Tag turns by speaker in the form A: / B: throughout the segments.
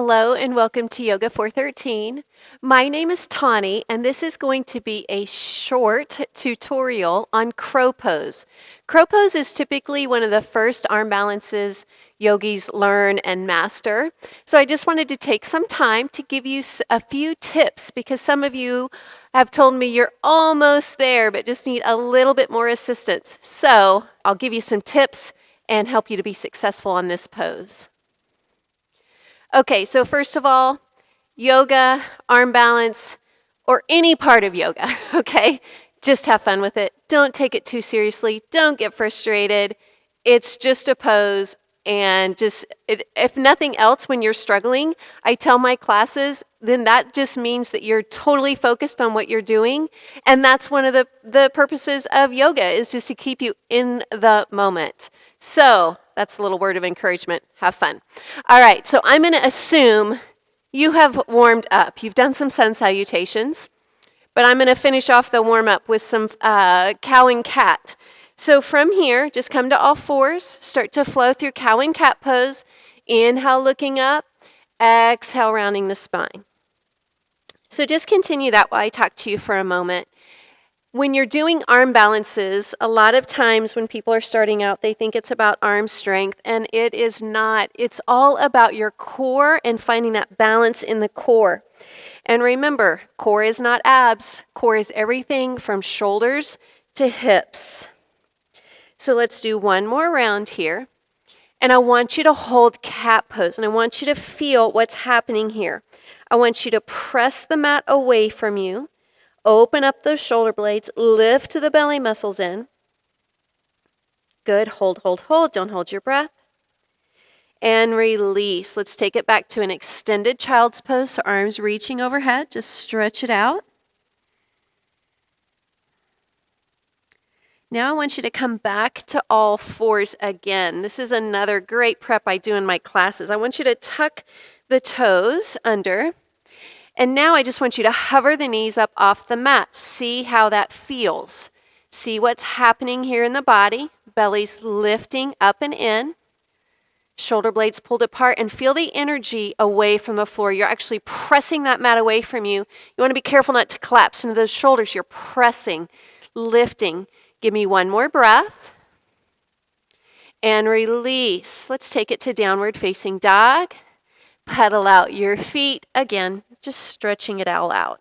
A: Hello and welcome to Yoga 413. My name is Tauni and this is going to be a short tutorial on crow pose. Crow pose is typically one of the first arm balances yogis learn and master. So I just wanted to take some time to give you a few tips because some of you have told me you're almost there but just need a little bit more assistance. So I'll give you some tips and help you to be successful on this pose. Okay, so first of all, yoga, arm balance, or any part of yoga, okay? Just have fun with it. Don't take it too seriously. Don't get frustrated. It's just a pose, and if nothing else, when you're struggling, I tell my classes, then that just means that you're totally focused on what you're doing, and that's one of the purposes of yoga, is just to keep you in the moment. So that's a little word of encouragement. Have fun. All right, so I'm going to assume you have warmed up. You've done some sun salutations, but I'm going to finish off the warm-up with some cow and cat. So from here, just come to all fours, start to flow through cow and cat pose. Inhale, looking up. Exhale, rounding the spine. So just continue that while I talk to you for a moment. When you're doing arm balances, a lot of times when people are starting out, they think it's about arm strength, and it is not. It's all about your core and finding that balance in the core. And remember, core is not abs. Core is everything from shoulders to hips. So let's do one more round here. And I want you to hold cat pose, and I want you to feel what's happening here. I want you to press the mat away from you. Open up those shoulder blades, lift the belly muscles in. Good, hold, hold, hold. Don't hold your breath. And release. Let's take it back to an extended child's pose, so arms reaching overhead. Just stretch it out. Now I want you to come back to all fours again. This is another great prep I do in my classes. I want you to tuck the toes under. And now I just want you to hover the knees up off the mat. See how that feels. See what's happening here in the body. Belly's lifting up and in. Shoulder blades pulled apart, and feel the energy away from the floor. You're actually pressing that mat away from you. You want to be careful not to collapse into those shoulders. You're pressing, lifting. Give me one more breath. And release. Let's take it to downward facing dog. Pedal out your feet. Again, just stretching it all out.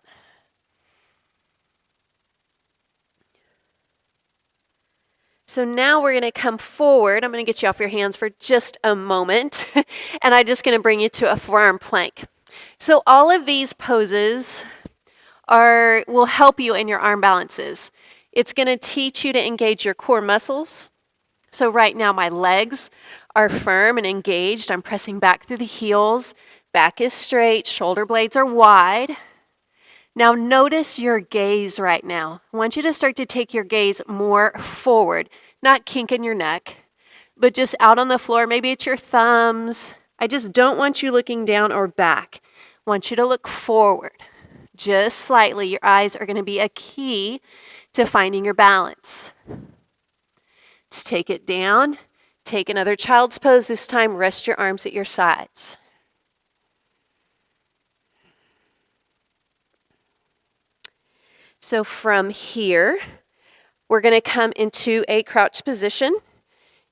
A: So now we're going to come forward. I'm going to get you off your hands for just a moment. And I'm just going to bring you to a forearm plank. So all of these poses will help you in your arm balances. It's going to teach you to engage your core muscles. So right now my legs are firm and engaged. I'm pressing back through the heels. Back is straight. Shoulder blades are wide. Now notice your gaze right now. I want you to start to take your gaze more forward. Not kinking your neck, but just out on the floor. Maybe it's your thumbs. I just don't want you looking down or back. I want you to look forward. Just slightly. Your eyes are going to be a key to finding your balance. Let's take it down. Take another child's pose. This time, rest your arms at your sides. So from here, we're going to come into a crouch position.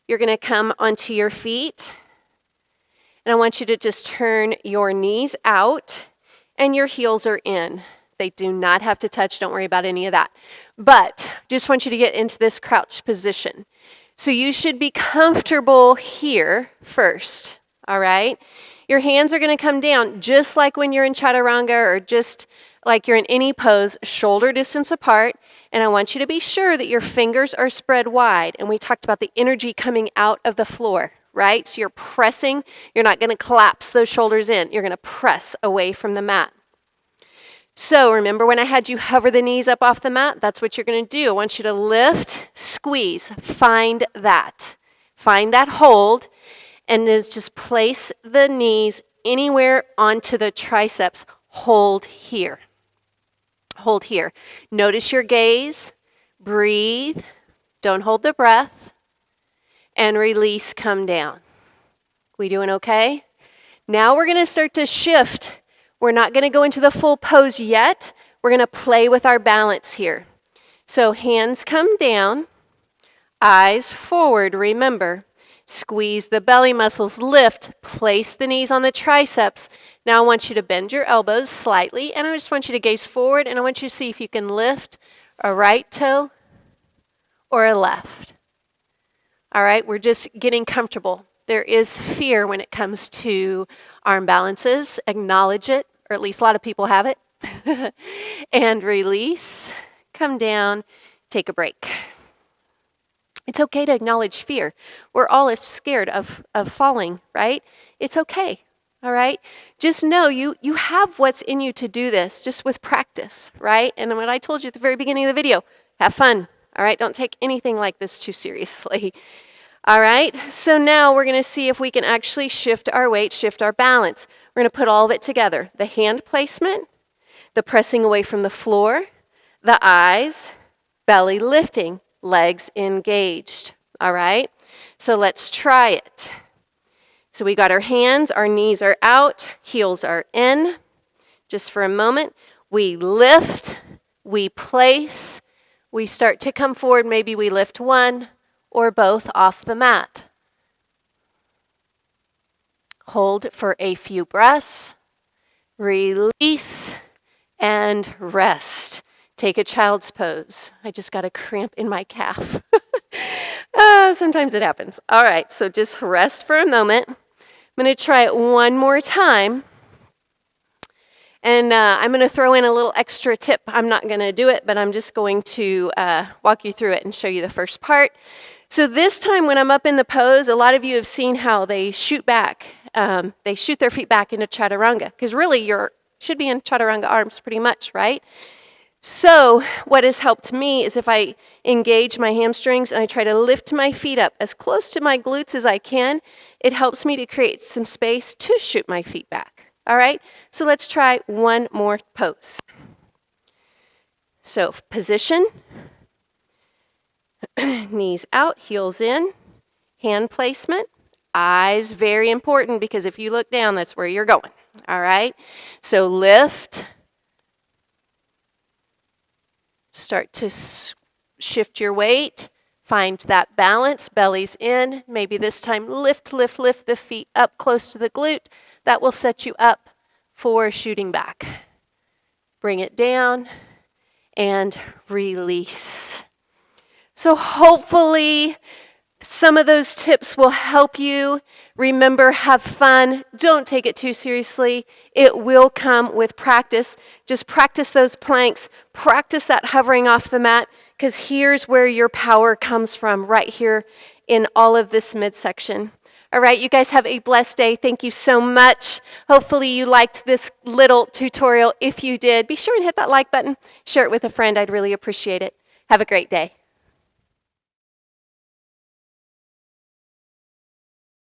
A: You're going to come onto your feet. And I want you to just turn your knees out and your heels are in. They do not have to touch. Don't worry about any of that. But just want you to get into this crouch position. So you should be comfortable here first, all right? Your hands are going to come down just like when you're in chaturanga or just like you're in any pose, shoulder distance apart. And I want you to be sure that your fingers are spread wide. And we talked about the energy coming out of the floor, right? So you're pressing. You're not going to collapse those shoulders in. You're going to press away from the mat. So remember when I had you hover the knees up off the mat? That's what you're going to do. I want you to lift, squeeze, find that. Find that hold, and then just place the knees anywhere onto the triceps. Hold here. Hold here. Notice your gaze. Breathe. Don't hold the breath. And release, come down. We doing okay? Now we're going to start to shift. We're not going to go into the full pose yet. We're going to play with our balance here. So hands come down, eyes forward, remember. Squeeze the belly muscles, lift, place the knees on the triceps. Now I want you to bend your elbows slightly, and I just want you to gaze forward, and I want you to see if you can lift a right toe or a left. All right, we're just getting comfortable. There is fear when it comes to arm balances. Acknowledge it, or at least a lot of people have it. And release, come down, take a break. It's okay to acknowledge fear. We're all scared of falling, right? It's okay, all right? Just know you have what's in you to do this, just with practice, right? And what I told you at the very beginning of the video, have fun, all right? Don't take anything like this too seriously. All right, so now we're going to see if we can actually shift our weight, shift our balance. We're going to put all of it together. The hand placement, the pressing away from the floor, the eyes, belly lifting, legs engaged. All right, so let's try it. So we got our hands, our knees are out, heels are in. Just for a moment, we lift, we place, we start to come forward. Maybe we lift one or both off the mat. Hold for a few breaths, release, and rest. Take a child's pose. I just got a cramp in my calf. Sometimes it happens. All right, so just rest for a moment. I'm going to try it one more time. And I'm going to throw in a little extra tip. I'm not going to do it, but I'm just going to walk you through it and show you the first part. So this time when I'm up in the pose, a lot of you have seen how they shoot back. They shoot their feet back into chaturanga, because really you should be in chaturanga arms pretty much, right? So what has helped me is if I engage my hamstrings and I try to lift my feet up as close to my glutes as I can, it helps me to create some space to shoot my feet back. All right, so let's try one more pose. So position, knees out, heels in, hand placement, eyes very important, because if you look down, that's where you're going. All right, so lift, start to shift your weight, find that balance, belly's in. Maybe this time lift the feet up close to the glute. That will set you up for shooting back. Bring it down and release. So hopefully some of those tips will help you. Remember, have fun. Don't take it too seriously. It will come with practice. Just practice those planks. Practice that hovering off the mat, because here's where your power comes from, right here in all of this midsection. All right, you guys have a blessed day. Thank you so much. Hopefully you liked this little tutorial. If you did, be sure and hit that like button. Share it with a friend. I'd really appreciate it. Have a great day.